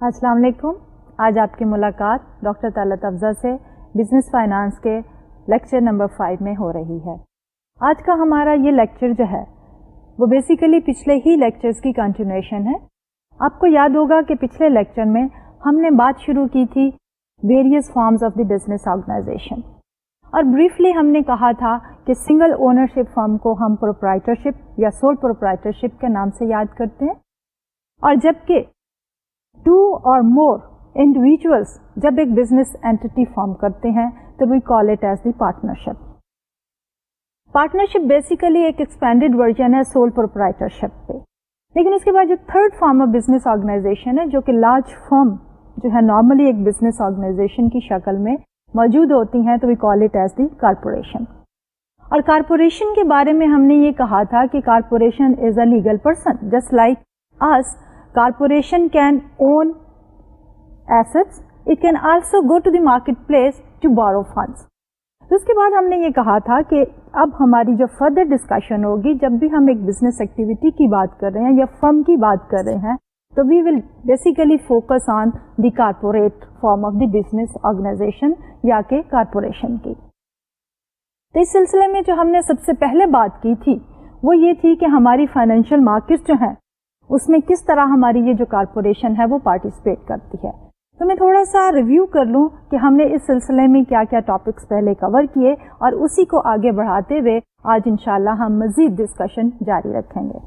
السلام علیکم. آج آپ کی ملاقات ڈاکٹر طلعت افضل سے بزنس فائنانس کے لیکچر نمبر 5 میں ہو رہی ہے. آج کا ہمارا یہ لیکچر جو ہے وہ بیسیکلی پچھلے ہی لیکچرز کی کنٹینیوشن ہے. آپ کو یاد ہوگا کہ پچھلے لیکچر میں ہم نے بات شروع کی تھی various forms of the business organization, اور بریفلی ہم نے کہا تھا کہ سنگل اونرشپ فرم کو ہم پروپرائٹرشپ یا سول پروپرائٹرشپ کے نام سے یاد کرتے ہیں، اور جبکہ 2 اور more individuals جب ایک بزنس اینٹی فارم کرتے ہیں تو we call it as the partnership. Partnership basically ایک ایکسپینڈیڈ ورژن ہے سول پروپرائٹرشپ پہ. لیکن اس کے بعد جو third form of business organization ہے جو کہ لارج فرم جو ہے نارملی ایک بزنس آرگنائزیشن کی شکل میں موجود ہوتی ہیں تو we call it as the corporation. اور کارپوریشن کے بارے میں ہم نے یہ کہا تھا کہ corporation is a legal person just like us. Corporation can own assets. It can also go to the marketplace to borrow funds. تو اس کے بعد ہم نے یہ کہا تھا کہ اب ہماری جو فردر ڈسکشن ہوگی جب بھی ہم ایک بزنس ایکٹیویٹی کی بات کر رہے ہیں یا فرم کی بات کر رہے ہیں تو we will basically focus on the corporate form of the business organisation یا کہ کارپوریشن کی. تو اس سلسلے میں جو ہم نے سب سے پہلے بات کی تھی وہ یہ تھی کہ ہماری فائنینشیل مارکیٹ جو ہیں اس میں کس طرح ہماری یہ جو کارپوریشن ہے وہ پارٹیسپیٹ کرتی ہے. تو میں تھوڑا سا ریویو کر لوں کہ ہم نے اس سلسلے میں کیا کیا ٹاپکس پہلے کور کیے اور اسی کو آگے بڑھاتے ہوئے آج انشاءاللہ ہم مزید ڈسکشن جاری رکھیں گے.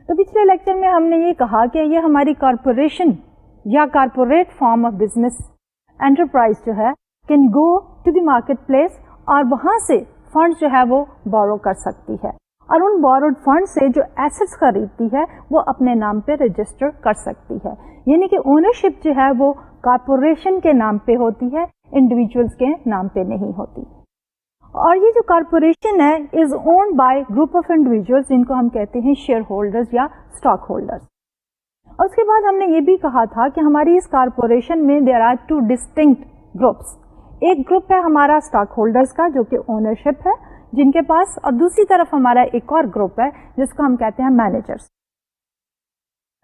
تو پچھلے لیکچر میں ہم نے یہ کہا کہ یہ ہماری کارپوریشن یا corporate form of business enterprise جو ہے can go to the market place اور وہاں سے فنڈ جو ہے وہ بورو کر سکتی ہے اور ان بوروڈ فنڈ سے جو ایسٹس خریدتی ہے وہ اپنے نام پہ رجسٹر کر سکتی ہے. یعنی کہ اونرشپ جو ہے وہ کارپوریشن کے نام پہ ہوتی ہے، انڈیویجولس کے نام پہ نہیں ہوتی. اور یہ جو کارپوریشن ہے is owned by group of individuals جن کو ہم کہتے ہیں شیئر ہولڈرز یا اسٹاک ہولڈرز. اور اس کے بعد ہم نے یہ بھی کہا تھا کہ ہماری اس کارپوریشن میں دیر آر 2 ڈسٹنکٹ گروپس. ایک گروپ ہے ہمارا اسٹاک ہولڈرز کا جو کہ اونرشپ ہے جن کے پاس، اور دوسری طرف ہمارا ایک اور گروپ ہے جس کو ہم کہتے ہیں مینیجرز.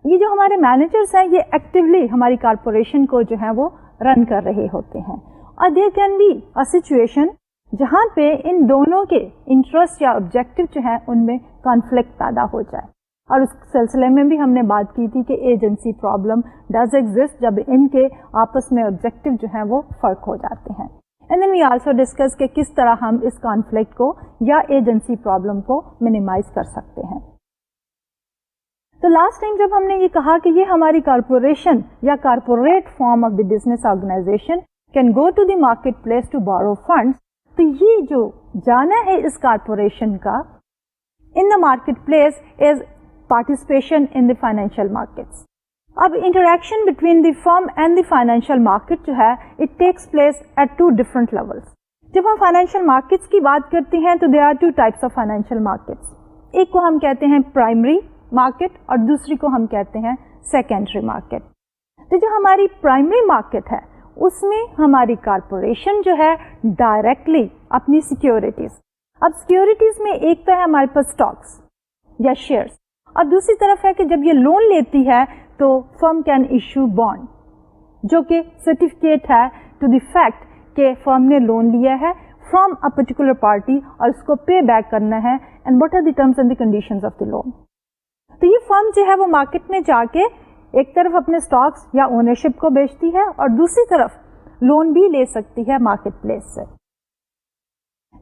یہ جو ہمارے مینیجرز ہیں یہ ایکٹیولی ہماری کارپوریشن کو جو ہے وہ رن کر رہے ہوتے ہیں. اور there can be a situation جہاں پہ ان دونوں کے انٹرسٹ یا آبجیکٹو جو ہے ان میں کانفلکٹ پیدا ہو جائے. اور اس سلسلے میں بھی ہم نے بات کی تھی کہ ایجنسی پرابلم ڈز ایگزسٹ جب ان کے آپس میں آبجیکٹو جو ہیں وہ فرق ہو جاتے ہیں. And then we also discuss کہ کس طرح ہم اس کانفلکٹ کو یا ایجنسی پرابلم کو منیمائز کر سکتے ہیں. تو لاسٹ ٹائم جب ہم نے یہ کہا کہ یہ ہماری کارپوریشن یا corporate form of the business organisation can go to the market place to borrow funds, تو یہ جو جانا ہے اس کارپوریشن کا in the market place is participation in the financial markets. اب interaction between the firm and the financial market جو ہے it takes place at 2 different levels. جب ہم فائنینشیل مارکیٹس کی بات کرتے ہیں تو there are 2 types of financial markets. ایک کو ہم کہتے ہیں پرائمری مارکیٹ اور دوسری کو ہم کہتے ہیں سیکنڈری مارکیٹ. تو جو ہماری پرائمری مارکیٹ ہے اس میں ہماری کارپوریشن جو ہے ڈائریکٹلی اپنی سیکیورٹیز، اب سیکیورٹیز میں ایک تو ہے ہمارے پاس اسٹاکس یا شیئرس، اور دوسری طرف ہے کہ جب یہ لون لیتی ہے تو فرم کین ایشو بانڈ جو کہ سرٹیفکیٹ ہے ٹو دی فیکٹ کہ فرم نے لون لیا ہے فرام اے پرٹیکولر پارٹی اور اس کو پے بیک کرنا ہے and what are the terms and the conditions of the loan. تو یہ فرم جو ہے وہ مارکیٹ میں جا کے ایک طرف اپنے اسٹاکس یا اونرشپ کو بیچتی ہے اور دوسری طرف لون بھی لے سکتی ہے مارکیٹ پلیس سے.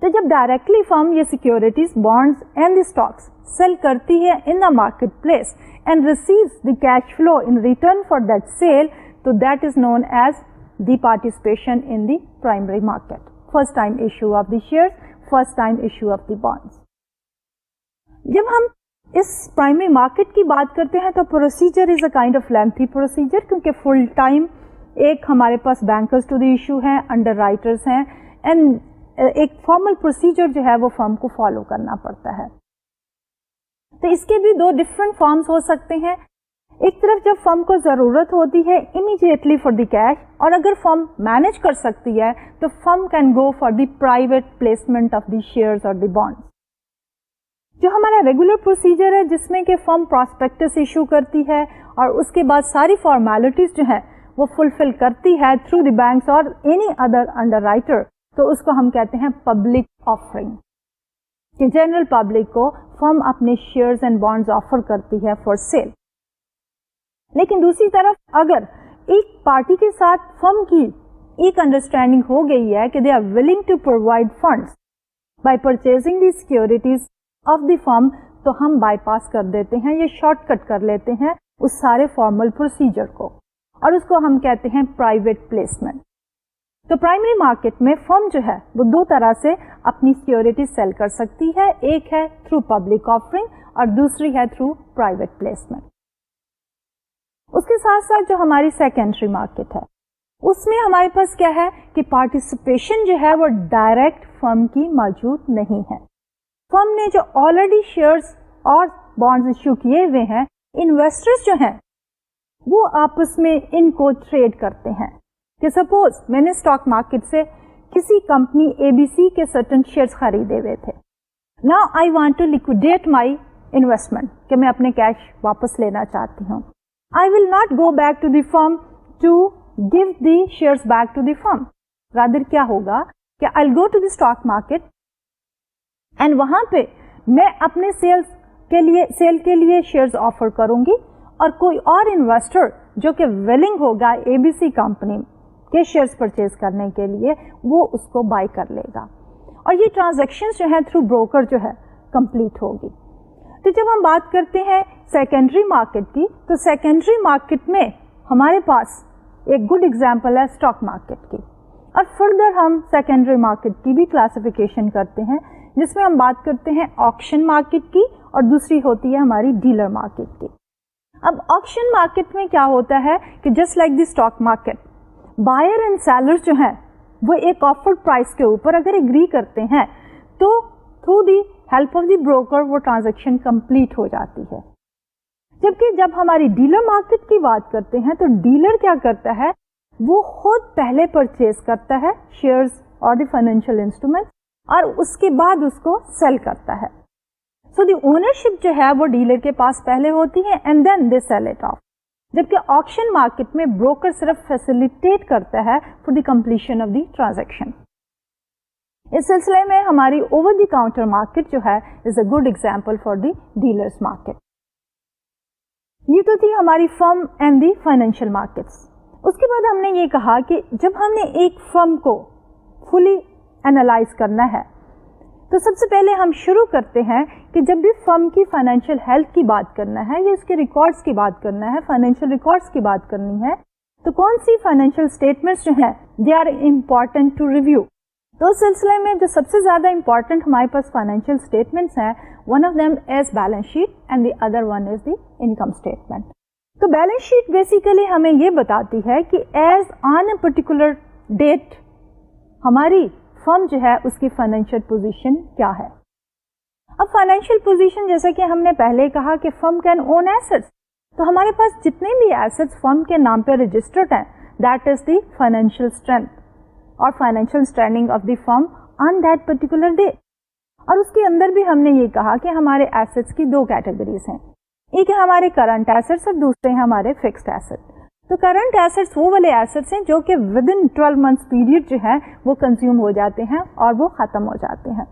تو جب ڈائریکٹلی فرم یہ securities bonds and the stocks sell کرتی ہے in the market place and receives the cash flow in return for that sale تو that is known as the participation in the primary market. First time issue of the shares, first time issue of the bonds. جب ہم اس primary market کی بات کرتے ہیں تو procedure is a kind of lengthy procedure کیونکہ full time ایک ہمارے پاس بینکرز ٹو دی ایشو ہیں، انڈر رائٹرز ہیں، اینڈ ایک فارمل پروسیجر جو ہے وہ فرم کو فالو کرنا پڑتا ہے. تو اس کے بھی 2 ڈفرنٹ فارمز ہو سکتے ہیں. ایک طرف جب فرم کو ضرورت ہوتی ہے امیڈیٹلی فار دی کیش، اور اگر فرم مینج کر سکتی ہے تو firm can go for the private placement of the shares اور دی بانڈز. جو ہمارا ریگولر پروسیجر ہے جس میں کہ فرم پراسپیکٹس ایشو کرتی ہے اور اس کے بعد ساری فارمیلٹیز جو ہے وہ فلفل کرتی ہے تھرو دی بینکس اور اینی ادر انڈر رائٹر, تو اس کو ہم کہتے ہیں پبلک آفرنگ, کہ جنرل پبلک کو فرم اپنے شیئرز اینڈ بانڈز آفر کرتی ہے فار سیل. لیکن دوسری طرف اگر ایک پارٹی کے ساتھ فرم کی ایک انڈرسٹینڈنگ ہو گئی ہے کہ they are willing to provide funds by purchasing the securities of the firm, تو ہم بائی پاس کر دیتے ہیں, یہ شارٹ کٹ کر لیتے ہیں اس سارے فارمل پروسیجر کو, اور اس کو ہم کہتے ہیں پرائیویٹ پلیسمنٹ. تو پرائمری مارکیٹ میں فرم جو ہے وہ دو طرح سے اپنی سیکورٹی سیل کر سکتی ہے, ایک ہے تھرو پبلک آفرنگ اور دوسری ہے تھرو پرائیویٹ پلیسمنٹ. اس کے ساتھ ساتھ جو ہماری سیکنڈری مارکیٹ ہے اس میں ہمارے پاس کیا ہے کہ پارٹیسپیشن جو ہے وہ ڈائریکٹ فرم کی موجود نہیں ہے. فرم نے جو آلریڈی شیئرز اور بانڈز ایشو کیے ہوئے ہیں, انویسٹرز جو ہیں وہ آپس میں ان کو ٹریڈ کرتے ہیں. کہ سپوز میں نے اسٹاک مارکیٹ سے کسی کمپنی اے بی سی کے سرٹن شیئرز خریدے ہوئے تھے. Now I want to liquidate my investment, کہ میں اپنے کیش واپس لینا چاہتی ہوں. I will not go back to the firm to give the shares back to the firm. Rather کیا ہوگا کہ I will go to the stock market and وہاں پہ میں اپنے سیل کے لیے شیئرز آفر کروں گی, اور کوئی اور انویسٹر جو کہ ویلنگ ہوگا اے بی سی کمپنی کے شیئرز پرچیز کرنے کے لیے, وہ اس کو بائی کر لے گا, اور یہ ٹرانزیکشن جو ہے تھرو بروکر جو ہے کمپلیٹ ہوگی. تو جب ہم بات کرتے ہیں سیکنڈری مارکیٹ کی, تو سیکنڈری مارکیٹ میں ہمارے پاس ایک گڈ ایگزامپل ہے اسٹاک مارکیٹ کی, اور فردر ہم سیکنڈری مارکیٹ کی بھی کلاسیفیکیشن کرتے ہیں, جس میں ہم بات کرتے ہیں آکشن مارکیٹ کی, اور دوسری ہوتی ہے ہماری ڈیلر مارکیٹ کی. اب آکشن مارکیٹ میں کیا ہوتا ہے کہ just like the stock market, buyer and seller جو ہیں وہ ایک آفر پرائس کے اوپر اگر اگری کرتے ہیں تو through the help of the broker وہ ٹرانزیکشن کمپلیٹ ہو جاتی ہے. جبکہ جب ہماری ڈیلر مارکیٹ کی بات کرتے ہیں تو ڈیلر کیا کرتا ہے, وہ خود پہلے پرچیز کرتا ہے شیئرز اور دی فائنینشیل انسٹرومنٹ, اور اس کے بعد اس کو سیل کرتا ہے. سو دی اونرشپ جو ہے وہ ڈیلر کے پاس پہلے ہوتی ہے and then they sell it off. جبکہ آکشن مارکیٹ میں بروکر صرف فیسیلیٹیٹ کرتا ہے for the completion of the transaction. اس سلسلے میں ہماری اوور دی کاؤنٹر مارکیٹ جو ہے is a good example for the dealers market. یہ تو تھی ہماری firm and the financial markets. اس کے بعد ہم نے یہ کہا کہ جب ہم نے ایک فرم کو فلی اینالائز کرنا ہے تو سب سے پہلے ہم شروع کرتے ہیں کہ جب بھی فرم کی فائنینشیل ہیلتھ کی بات کرنا ہے یا اس کے ریکارڈز کی بات کرنا ہے, فائنینشیل ریکارڈز کی بات کرنی ہے, تو کون سی فائنینشیل اسٹیٹمنٹس جو ہیں they are important to review. تو اس سلسلے میں جو سب سے زیادہ امپورٹنٹ ہمارے پاس فائنینشیل اسٹیٹمنٹس ہیں, one of them is balance sheet and the other one is the income statement. تو بیلنس شیٹ بیسیکلی ہمیں یہ بتاتی ہے کہ as on a particular date ہماری فرم جو ہے اس کی فائنینشیل پوزیشن کیا ہے. اب فائنینشیل پوزیشن جیسا کہ ہم نے پہلے کہا کہ فرم کین اون ایسٹس, تو ہمارے پاس جتنے بھی ایسٹس فرم کے نام پہ رجسٹرڈ ہیں that is the financial strength اور financial standing of the firm on that particular day. اور اس کے اندر بھی ہم نے یہ کہا کہ ہمارے ایسٹس کی دو کیٹیگریز ہیں, ایک ہے ہمارے کرنٹ ایسٹس اور دوسرے ہیں ہمارے فکسڈ ایسٹ. تو کرنٹ ایسٹس وہ والے ایسٹس ہیں جو کہ ود ان 12 months پیریڈ جو ہے وہ کنزیوم ہو جاتے ہیں اور وہ ختم ہو جاتے ہیں.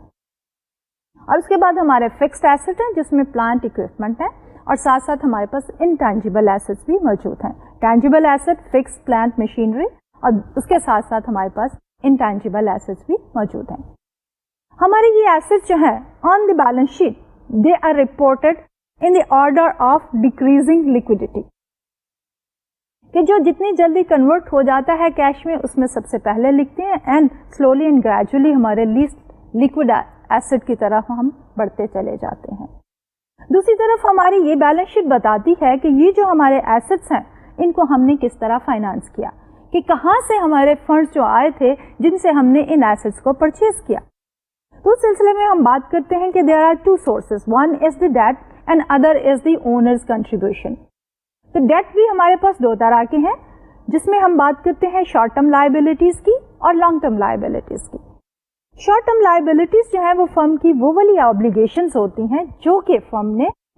اور اس کے بعد ہمارے فکسڈ ایسٹ ہیں جس میں پلانٹ اکوپمنٹ ہے, اور ساتھ ساتھ ہمارے پاس انٹینجیبل ایسٹس بھی موجود ہیں. Tangible asset fixed plant machinery, اور اس کے ساتھ ساتھ ہمارے پاس انٹینجیبل ایسٹس بھی موجود ہیں. ہمارے یہ ایسٹس جو ہیں on the balance sheet they are reported in the order of decreasing liquidity, کہ جو جتنی جلدی کنورٹ ہو جاتا ہے کیش میں اس میں سب سے پہلے لکھتے ہیں, اینڈ سلولی اینڈ گریجولی ہمارے لیسٹ لیکوڈ ایسٹ کی طرف ہم بڑھتے چلے جاتے ہیں. دوسری طرف ہماری یہ بیلنس شیٹ بتاتی ہے کہ یہ جو ہمارے ایسٹس ہیں ان کو ہم نے کس طرح فائنانس کیا, کہ کہاں سے ہمارے فنڈز جو آئے تھے جن سے ہم نے ان ایسٹس کو پرچیز کیا. تو اس سلسلے میں ہم بات کرتے ہیں کہ there are two sources, one is the debt and other is the owners contribution. تو ڈیٹ بھی ہمارے پاس دو طرح کے ہیں, جس میں ہم بات کرتے ہیں شارٹ ٹرم لائبلٹیز کی اور لانگ ٹرم لائبلٹیز کی. شارٹ ٹرم لائبلٹیز جو ہے وہ فرم کی وہ والی آبلیگیشنز ہوتی ہیں جو کہ فرم نے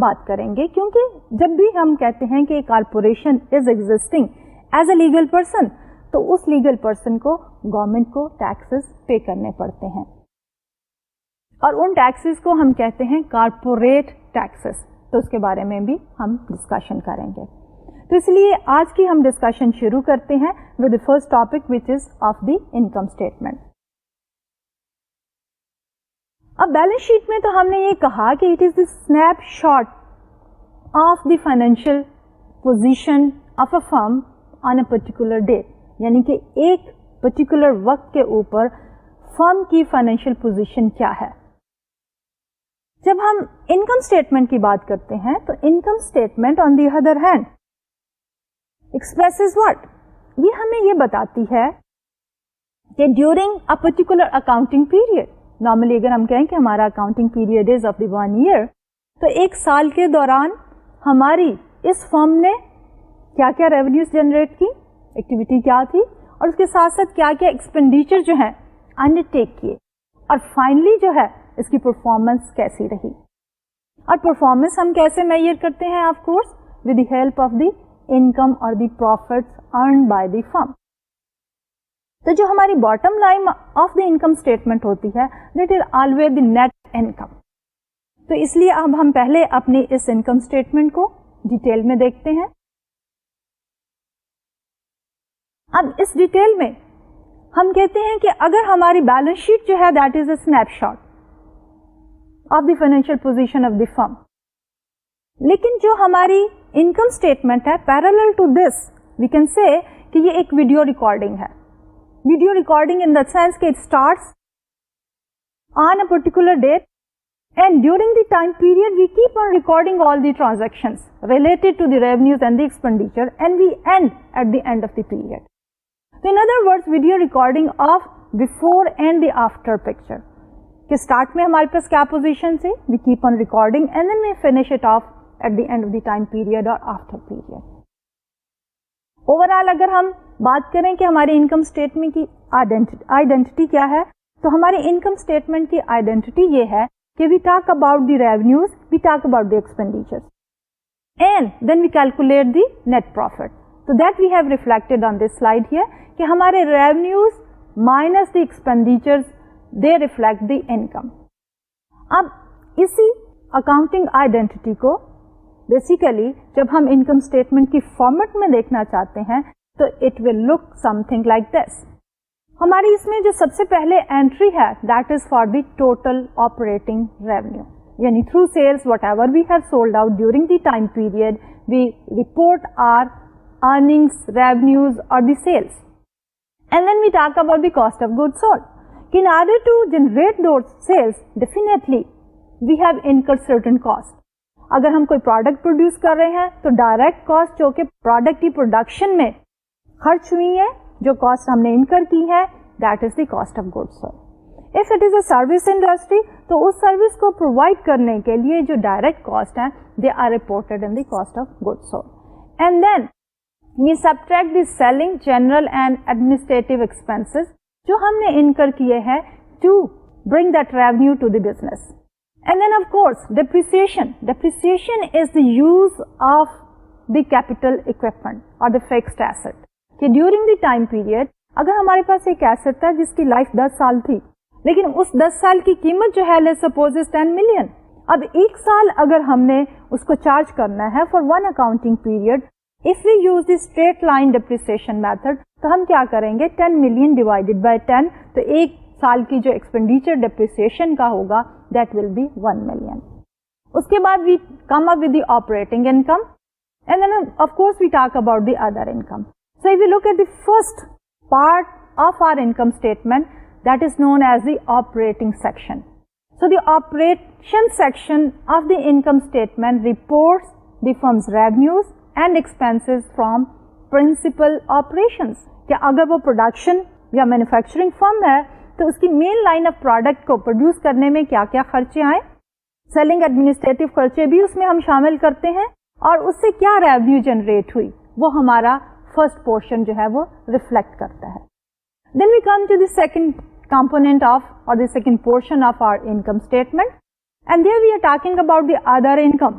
بات کریں گے, کیونکہ جب بھی ہم کہتے ہیں کہ corporation is existing as a legal person, تو اس لیگل پرسن کو گورنمنٹ کو ٹیکسز پے کرنے پڑتے ہیں, اور ان ٹیکسز کو ہم کہتے ہیں کارپوریٹ ٹیکسز. تو اس کے بارے میں بھی ہم ڈسکشن کریں گے. تو اس لیے آج کی ہم ڈسکشن شروع کرتے ہیں with the first topic which is of the income statement. اب بیلنس شیٹ میں تو ہم نے یہ کہا کہ it is the snapshot of the financial position of a firm on a particular date, یعنی کہ ایک پرٹیکولر وقت کے اوپر فرم کی فائنینشیل پوزیشن کیا ہے. جب ہم انکم اسٹیٹمنٹ کی بات کرتے ہیں تو income statement on the other hand expresses what, یہ ہمیں یہ بتاتی ہے کہ during a particular accounting period, normally اگر ہم کہیں کہ ہمارا accounting period is of the 1 year, تو ایک سال کے دوران ہماری اس فرم نے کیا کیا ریونیوز جنریٹ کی, ایکٹیویٹی کیا تھی, اور اس کے ساتھ ساتھ کیا کیا ایکسپینڈیچر جو ہیں انڈر ٹیک کیے, اور فائنلی جو ہے اس کی پرفارمنس کیسی رہی. اور پرفارمنس ہم کیسے میئر کرتے ہیں, of course with the help of the income اور the profits earned by the firm. تو جو ہماری bottom line of the income statement ہوتی ہے that is always the net income. تو اس لیے اب ہم پہلے اپنی اس انکم اسٹیٹمنٹ کو ڈیٹیل میں دیکھتے ہیں. اب اس ڈیٹیل میں ہم کہتے ہیں کہ اگر ہماری بیلنس شیٹ جو ہے that is a snapshot of the financial position of the firm, لیکن جو ہماری انکم اسٹیٹمنٹ ہے parallel to this we can say کہ یہ ایک ویڈیو ریکارڈنگ ہے. Video recording in the sense کہ it starts on a particular date and during the time period we keep on recording all the transactions related to the revenues and the expenditure and we end at the end of the period. So in other words, video recording of before and the after picture. کہ start میں ہمارے پاس کیا position سے, we keep on recording and then we finish it off at the end of the time period or after period. Overall اگر ہم بات کریں کہ ہماری انکم اسٹیٹمنٹ کی آئیڈینٹی کیا ہے, تو ہماری انکم اسٹیٹمنٹ کی آئیڈینٹی یہ ہے کہ we talk about the revenues, we talk about the expenditures and then we calculate the net profit. So that we have reflected on this slide here کہ ہمارے revenues minus the expenditures they reflect the income. اب اسی accounting identity کو basically جب ہم income statement کی format میں دیکھنا چاہتے ہیں تو it will look something like this. ہماری اس میں جو سب سے پہلے اینٹری ہے that is for the total operating revenue, یعنی through sales whatever we have sold out during the time period we report or earnings, revenues or the sales. And then we talk about the cost of goods sold. In order to generate those sales, definitely we have incurred certain costs. اگر ہم کوئی product produce کر رہے ہیں تو direct cost جو کہ product کی پروڈکشن میں خرچ ہوئی ہے, جو کاسٹ ہم نے انکر کی ہے, that is the cost of goods sold. If it is a service industry تو اس سروس کو پرووائڈ کرنے کے لیے جو ڈائریکٹ کاسٹ ہیں they are reported in the cost of goods sold. And then we subtract the selling, general and administrative expenses جو ہم نے انکر کیے ہیں to bring that revenue to the business. And then of course depreciation. Depreciation is the use of the capital equipment or the fixed asset. کہ during the time period اگر ہمارے پاس ایک asset تھا جس کی لائف 10 سال تھی, لیکن اس 10 سال کی قیمت جو ہے let's suppose is 10 million. اب ایک سال اگر ہم نے اس کو چارج کرنا ہے for one accounting period, if we use the straight line depreciation method تو ہم کیا کریں گے, 10 million divided by 10, تو ایک سال کی جو ایکسپینڈیچر ڈپریسیشن کا ہوگا that will be 1 million. اس کے بعد we come up with the operating income and then of course we talk about the other income. So if we look at the first part of our income statement, that is known as the operating section. So the operation section of the income statement reports the firm's revenues and expenses from principal operations. کہ اگر وہ production یا manufacturing فرم ہے تو اس کی main line of product کو produce کرنے میں کیا کیا خرچے آئے, سیلنگ ایڈمنسٹریٹو خرچے بھی اس میں ہم شامل کرتے ہیں, اور اس سے کیا ریونیو جنریٹ ہوئی وہ ہمارا فرسٹ پورشن جو ہے وہ ریفلیکٹ کرتا ہے. Then we come to the second component of اور the second portion of our income statement, and there we are talking about the other income.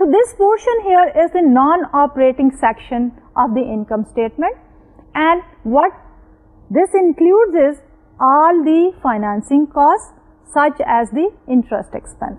So this portion here is the non-operating section of the income statement, and what this includes is all the financing costs such as the interest expense.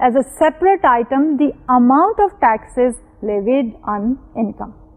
as a separate item the amount of taxes levied on income,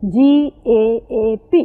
GAAP,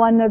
1 or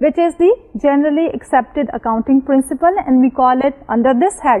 which is the generally accepted accounting principle and we call it under this head.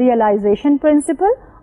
realization principle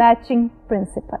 matching principle.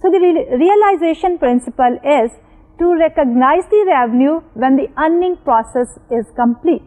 So the realization principle is to recognize the revenue when the earning process is complete.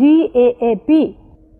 GAAP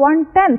1/10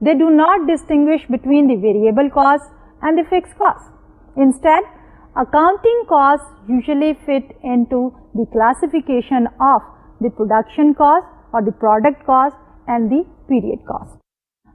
they do not distinguish between the variable cost and the fixed cost. Instead, accounting costs usually fit into the classification of the production cost or the product cost and the period cost.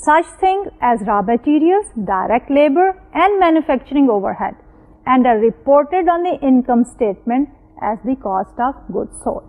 such things as raw materials, direct labor and manufacturing overhead and are reported on the income statement as the cost of goods sold.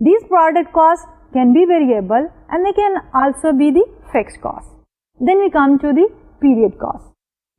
These product costs can be variable and they can also be the fixed cost. Then we come to the period cost.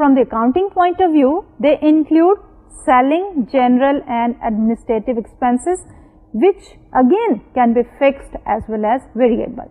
from the accounting point of view they include selling, general and administrative expenses which again can be fixed as well as variable.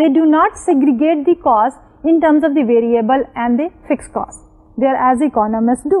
they do not segregate the cost in terms of the variable and the fixed cost. They are as economists do.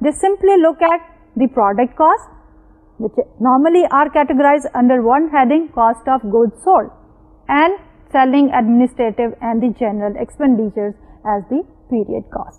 they simply look at the product cost which normally are categorized under one heading cost of goods sold and selling, administrative and the general expenditures as the period cost.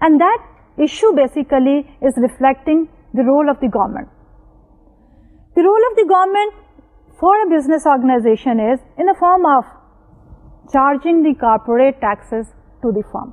and that issue basically is reflecting the role of the government. The role of the government for a business organization is in the form of charging the corporate taxes to the firm.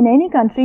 in any country.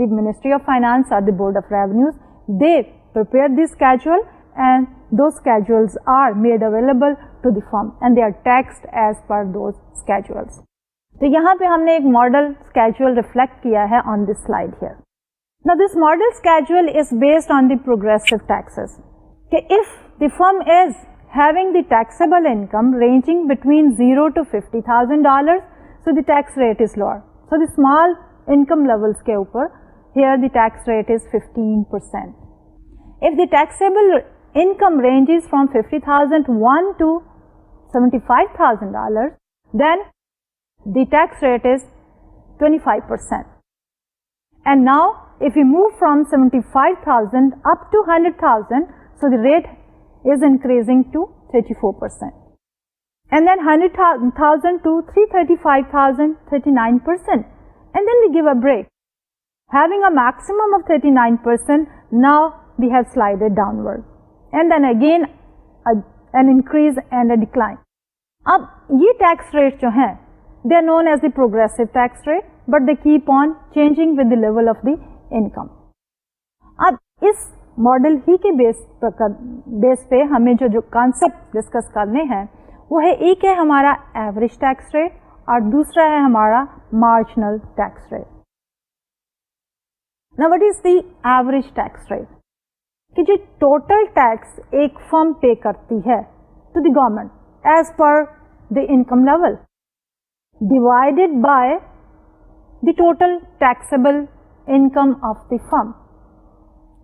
the Ministry of Finance or the Board of Revenues they prepare this schedule and those schedules are made available to the firm and they are taxed as per those schedules. تو یہاں پہ ہم نے ایک model schedule reflect کیا ہے on this slide here. Now this model schedule is based on the progressive taxes. کہ if the firm is having the taxable income ranging between $0 to $50,000, so the tax rate is lower. So the small income levels کے اوپر here the tax rate is 15%. If the taxable income ranges from $50,001 to $75,000, then the tax rate is 25%. And now if we move from 75,000 up to 100,000, so the rate is increasing to 34%. And then 100,000 to 335,000, 39%. And then we give a break. Having a maximum of 39%, now we have slided downward. And then again an increase and a decline. اب یہ tax rate جو ہیں they are known as the progressive tax rate, but they keep on changing with the level of the income. اب اس model ہی کے بیس پہ ہمیں جو concept discuss کرنے ہیں وہ ہے ایک ہے ہمارا ایوریج ٹیکس ریٹ اور دوسرا ہے ہمارا marginal tax rate. Now what is the average tax rate? کہ جو ٹوٹل ٹیکس ایک فرم پے کرتی ہے to the government as per the income level divided by the total taxable income of the firm.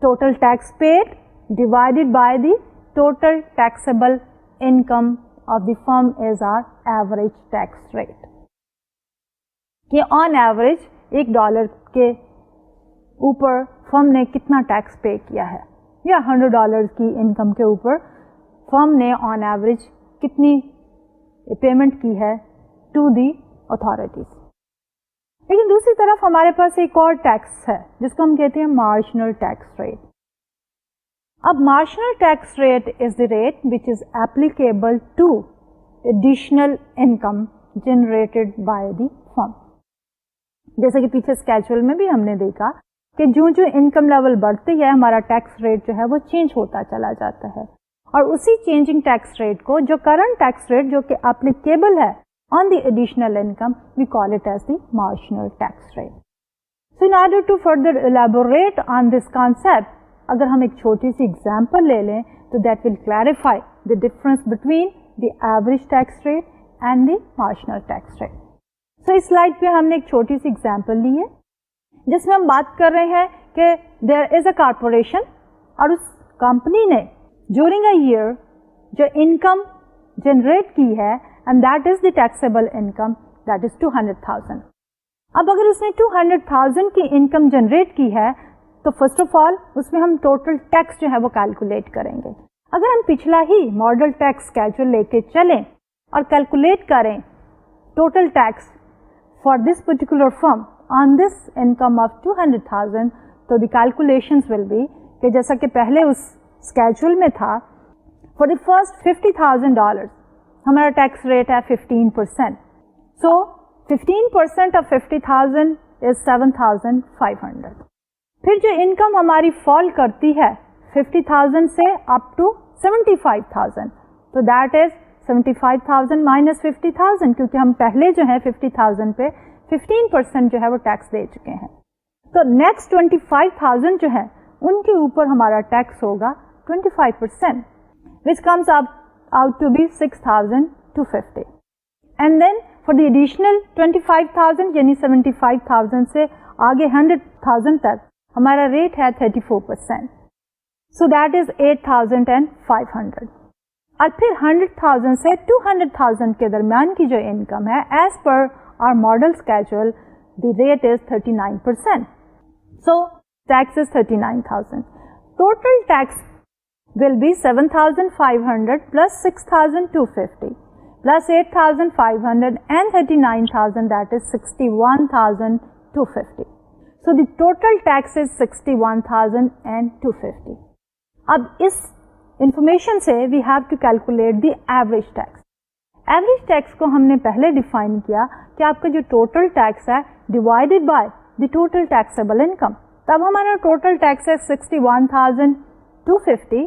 Total tax paid divided by the total taxable income of the firm is our average tax rate. کہ on average $1 کے اوپر فرم نے کتنا tax pay کیا ہے یا $100 کی income کے اوپر فرم نے آن ایوریج کتنی پیمنٹ کی ہے ٹو دی اتھارٹیز. لیکن دوسری طرف ہمارے پاس ایک اور ٹیکس ہے جس کو ہم کہتے ہیں مارجنل ٹیکس ریٹ. اب marginal tax rate is the rate which is applicable to additional income generated by the firm. جیسے کہ پیچھے اسکیجول میں بھی ہم نے دیکھا کہ جو انکم لیول بڑھتی ہے ہمارا ٹیکس ریٹ جو ہے وہ چینج ہوتا چلا جاتا ہے اور اسی چینجنگ ٹیکس ریٹ کو جو کرنٹ ٹیکس ریٹ جو کہ اپلیکیبل ہے on the additional income we call it as the marginal tax rate. So in order to further elaborate on this concept اگر ہم ایک چھوٹی سی ایگزامپل لے لیں تو that will clarify the difference between the average tax rate and the marginal tax rate. So اس slide پہ ہم نے ایک چھوٹی سی ایگزامپل لی ہے جس میں ہم بات کر رہے ہیں کہ دیر از اے کارپوریشن اور اس کمپنی نے ڈیورنگ اے ایئر جو انکم جنریٹ کی ہے and that is the taxable income that is 200,000. اب اگر اس نے 200,000 کی انکم جنریٹ کی ہے تو فرسٹ آف آل اس میں ہم ٹوٹل ٹیکس جو ہے وہ کیلکولیٹ کریں گے. اگر ہم پچھلا ہی ماڈل ٹیکس اسکیجول لے کے چلیں اور کیلکولیٹ کریں total tax for this particular firm on this income of 200,000 تو the calculations will be کہ جیسا کہ پہلے اس schedule میں تھا for the first $50,000 ہمارا tax rate ہے 15%. So 15% of 50,000 is 7,500. پھر جو انکم ہماری فال کرتی ہے 50,000 سے up to 75,000 تو that is 75,000 minus 50,000 کیونکہ ہم پہلے جو ہے 50,000 پہ 15% جو ہے وہ ٹیکس دے چکے ہیں. تو نیکسٹ 25,000 جو ہے ان کے اوپر ہمارا ٹیکس ہوگا 25% which comes out to be 6,250. And then for the additional 25,000 یعنی 75,000 سے آگے 100,000 تک ہمارا ریٹ ہے 34%. So that is 8,500. اور پھر 100,000 سے 200,000 کے درمیان کی جو انکم ہے as per our model schedule the rate is 39%. So tax is 39,000. Total tax will be 7,500 plus 6,250 plus 8,500 and 39,000 that is 61,250. So the total tax is 61,250. اب اس انفارمیشن سے we have to calculate the average tax. ایوریج ٹیکس کو ہم نے پہلے define کیا کہ آپ کا جو ٹوٹل ٹیکس ہے divided by the total taxable income. تب ہمارا ٹوٹل ٹیکس ہے 61,250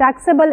taxable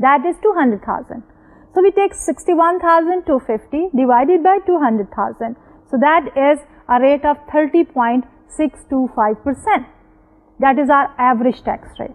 that is 200,000. So we take 61,250 divided by 200,000. So that is a rate of 30.625%. That is our average tax rate.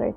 rate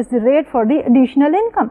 is the rate for the additional income.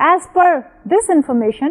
as per this information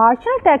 marginal tax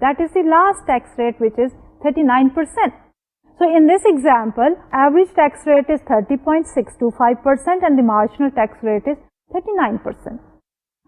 that is the last tax rate which is 39%. So in this example average tax rate is 30.625% and the marginal tax rate is 39%.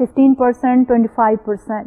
15%, 25%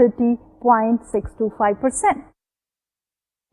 30.625%.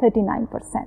39%.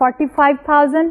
45,000,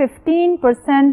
15%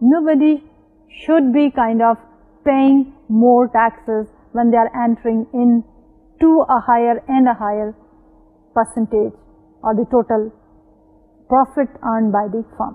nobody should be kind of paying more taxes when they are entering in to a higher and a higher percentage or the total profit earned by the firm.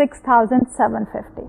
6,750.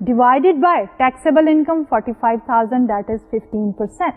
divided by taxable income 45,000 that is 15%.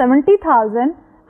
70,000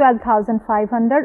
12,500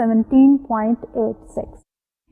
17.86.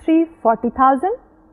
340,000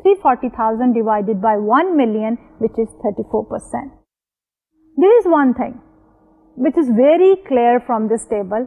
340,000 divided by 1 million, which is 34%. There is one thing which is very clear from this table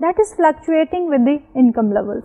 that is fluctuating with the income levels.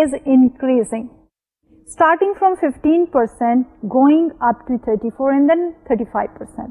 is increasing, starting from 15% going up to 34 and then 35%.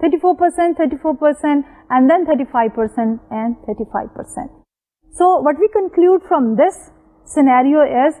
34%, 34% and then 35% and 35%. So what we conclude from this scenario is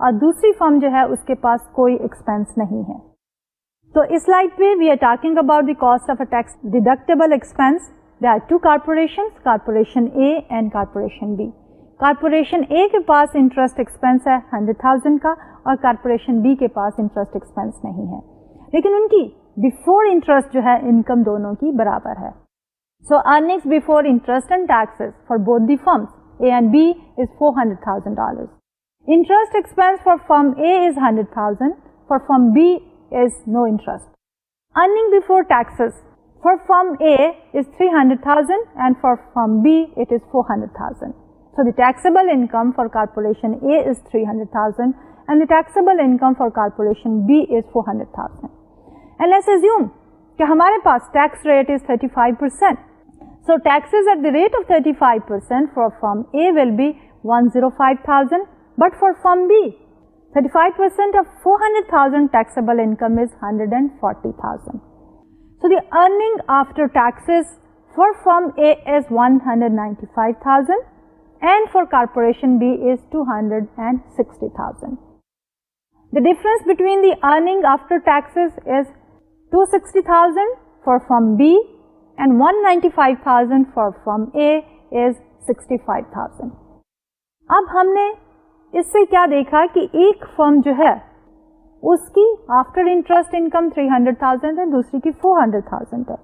اور دوسری فرم جو ہے اس کے پاس کوئی expense نہیں ہے. تو اس سلائڈ پہ we are talking about the cost of a tax deductible expense. There are two corporations, corporation A and corporation B. Corporation A کے پاس انٹرسٹ ایکسپینس ہے 100,000 کا اور کارپوریشن بی کے پاس انٹرسٹ ایکسپینس نہیں ہے, لیکن ان کی بفور انٹرسٹ جو ہے انکم دونوں کی برابر ہے. So earnings before interest and taxes for both the firms A and B is $400,000. Interest expense for firm A is 100,000, for firm B is no interest. Earning before taxes for firm A is 300,000 and for firm B it is 400,000. So the taxable income for corporation A is 300,000 and the taxable income for corporation B is 400,000. And let's assume کہ ہمارے پاس tax rate is 35%. So taxes at the rate of 35% for firm A will be 105,000. But for firm B, 35% of 400,000 taxable income is 140,000. So the earning after taxes for firm A is 195,000 and for corporation B is 260,000. The difference between the earning after taxes is 260,000 for firm B and 195,000 for firm A is 65,000. اب ہم نے اس سے کیا دیکھا کہ ایک فرم جو ہے اس کی آفٹر انٹرسٹ انکم 300,000 ہے, دوسری کی 400,000 ہے.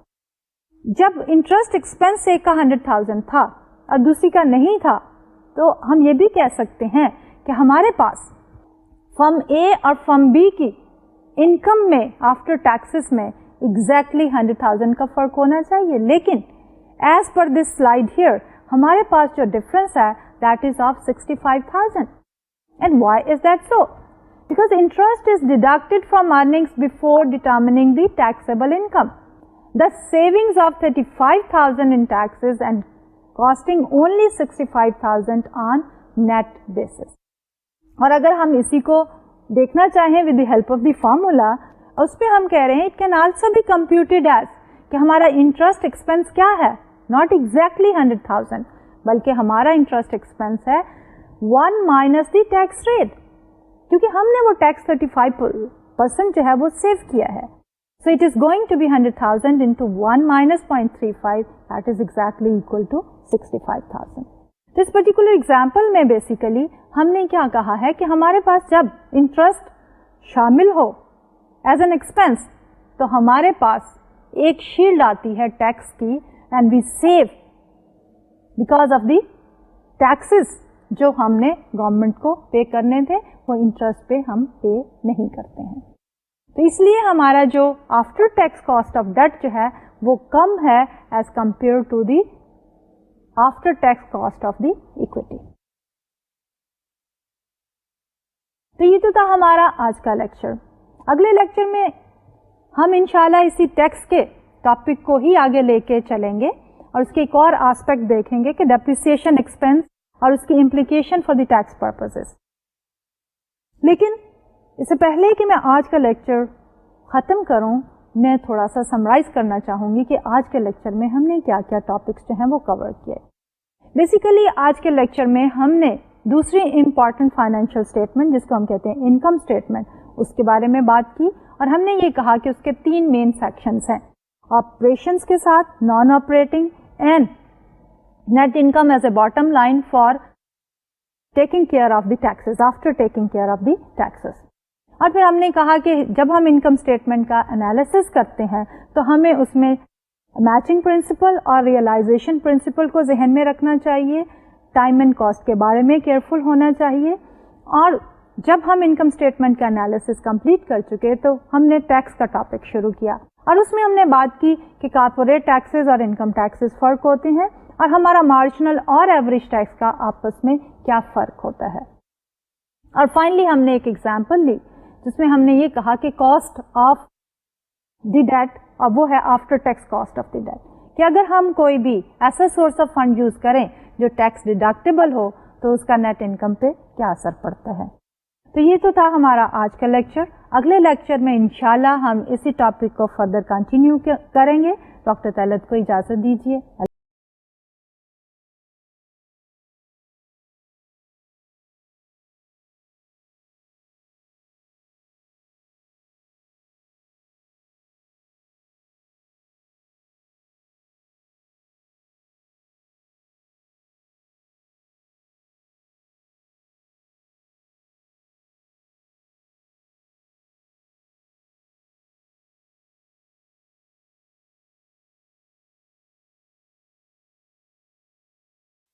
جب انٹرسٹ ایکسپینس ایک کا 100,000 تھا اور دوسری کا نہیں تھا تو ہم یہ بھی کہہ سکتے ہیں کہ ہمارے پاس فرم اے اور فرم بی کی انکم میں آفٹر ٹیکسز میں ایگزیکٹلی 100,000 کا فرق ہونا چاہیے, لیکن as per this slide here ہمارے پاس جو ڈفرنس ہے that is of 65,000. And why is that so? Because interest is deducted from earnings before determining the taxable income. The savings of 35,000 in taxes and costing only 65,000 on net basis. اور اگر ہم اسی کو دیکھنا چاہیں with the help of the formula, اس پہ ہم کہہ رہے ہیں it can also be computed as کہ ہمارا interest expense کیا ہے, not exactly 100,000 بلکہ ہمارا interest expense ہے 1 minus the tax rate, کیونکہ ہم نے وہ ٹیکس 35% جو ہے وہ سیو کیا ہے. So it is going to be 100,000 into 1 minus 0.35, that is exactly equal to 65,000. This particular example میں بیسیکلی ہم نے کیا کہا ہے کہ ہمارے پاس جب انٹرسٹ شامل ہو ایز این ایکسپینس تو ہمارے پاس ایک شیلڈ آتی ہے ٹیکس کی and we save because of the taxes جو ہم نے گورنمنٹ کو پے کرنے تھے وہ انٹرسٹ پہ ہم پے نہیں کرتے ہیں. تو اس لیے ہمارا جو after tax cost of debt جو ہے وہ کم ہے as compare to the after tax cost of the equity. تو یہ تو تھا ہمارا آج کا لیکچر. اگلے لیکچر میں ہم انشاءاللہ اسی ٹیکس کے ٹاپک کو ہی آگے لے کے چلیں گے اور اس کے ایک اور آسپیکٹ دیکھیں گے کہ ڈیپریسیشن ایکسپینس اور اس کی implication for the tax purposes. لیکن اس سے پہلے کہ میں آج کا لیکچر ختم کروں میں تھوڑا سا سمرائز کرنا چاہوں گی کہ آج کے لیکچر میں ہم نے کیا کیا ٹاپکس جو ہیں وہ کور کیے. بیسیکلی آج کے لیکچر میں ہم نے دوسری امپورٹنٹ فائنینشیل اسٹیٹمنٹ جس کو ہم کہتے ہیں انکم اسٹیٹمنٹ اس کے بارے میں بات کی اور ہم نے یہ کہا کہ اس کے 3 مین سیکشنز ہیں, آپریشنس کے ساتھ, non operating and net income as a bottom line for taking care of the taxes, after taking care of the taxes. اور پھر ہم نے کہا کہ جب ہم انکم اسٹیٹمنٹ کا انالیسس کرتے ہیں تو ہمیں اس میں میچنگ پرنسپل اور ریئلائزیشن پرنسپل کو ذہن میں رکھنا چاہیے, ٹائم اینڈ کاسٹ کے بارے میں کیئرفل ہونا چاہیے. اور جب ہم انکم اسٹیٹمنٹ کا انالیسس کمپلیٹ کر چکے تو ہم نے ٹیکس کا ٹاپک شروع کیا اور اس میں ہم نے بات کی کہ کارپوریٹ ٹیکسز اور انکم ٹیکسز فرق ہوتے ہیں اور ہمارا مارجنل اور ایوریج ٹیکس کا آپس میں کیا فرق ہوتا ہے. اور فائنلی ہم نے ایک ایگزامپل لی جس میں ہم نے یہ کہا کہ کاسٹ آف دی ڈیٹ اور وہ ہے after tax cost of the debt, کہ اگر ہم کوئی بھی ایسا سورس آف فنڈ یوز کریں جو ٹیکس ڈیڈکٹیبل ہو تو اس کا نیٹ انکم پہ کیا اثر پڑتا ہے. تو یہ تو تھا ہمارا آج کا لیکچر. اگلے لیکچر میں انشاءاللہ ہم اسی ٹاپک کو فردر کنٹینیو کریں گے. ڈاکٹر طلعت کو اجازت دیجیے.